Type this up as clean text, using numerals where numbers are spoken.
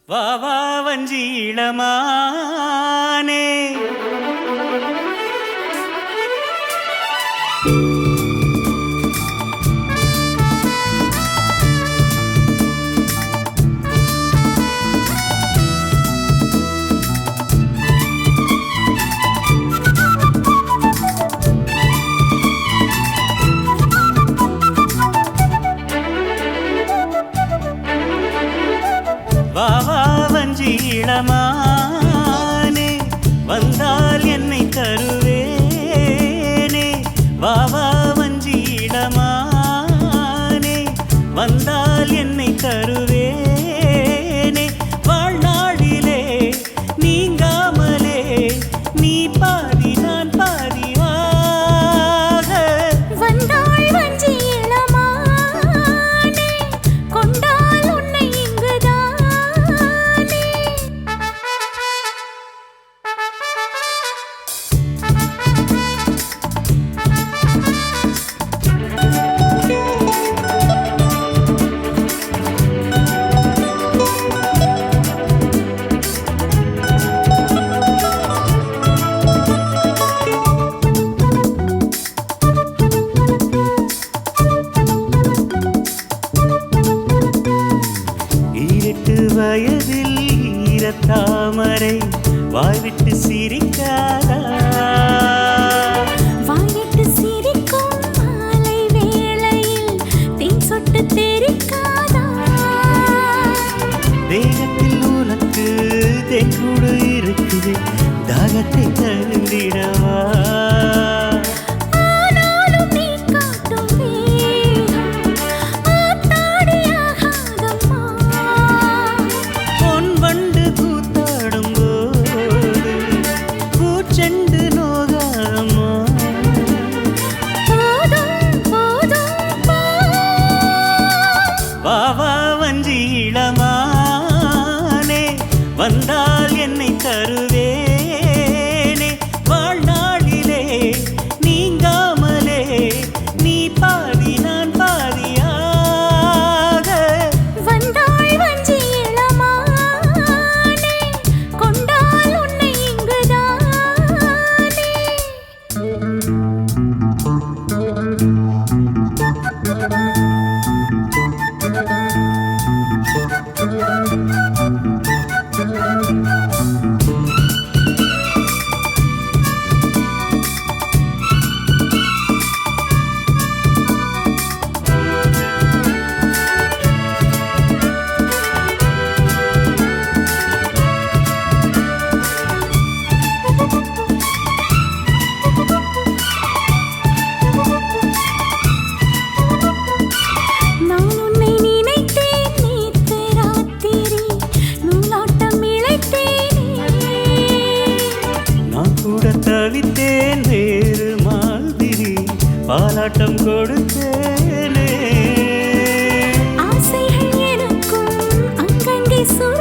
வா வா வஞ்சி இளமானே வா வா வஞ்சி இளமானே வந்தால் என்னை தருவேனே வா வா வஞ்சி இளமானே வந்தால் என்னை தருவேனே வாழ்நாளிலே நீங்காமலே நீ பாதி நான் பாதியாக வந்தாள் வஞ்சி இளமானே கொண்டால் உன்னை இங்குதானே வயதில் ஈரத்தாமரை வாய்விட்டு சிரிக்காதா வாய்விட்டு சிரிக்கும் மாலை வேளையில் தேன் சொட்டு தெரிக்காதா தேகத்தில் உனக்கு தென்கூடு இருக்குது தாகத்தை தருந்திடவா ஆனாலும் நீ காட்டும் வேகம் ஆத்தாடியாகாதம்மா பொன் வண்டு கூத்தாடும் போது பூச்செண்டு நோகாதம்மா போதும் போதும் போ வா வா வஞ்சி இளமானே வந்தால் என்னை தருவேனே வாழ்நாளிலே நீங்காமலே நீ பாதி நான் பாதியாக வந்தாள் வஞ்சி இளமானே கொண்டால் உன்னை இங்குதானே நான் உன்னை நினைத்தேன் நேத்து ராத்திரி நூலாட்டம் இழைத்தேனே நான் கூட தவித்தேன் வேறு மாதிரி பாலாட்டம் கொடுத்தேனே ஆசைகள் எனக்கும் அங்கங்கே சுர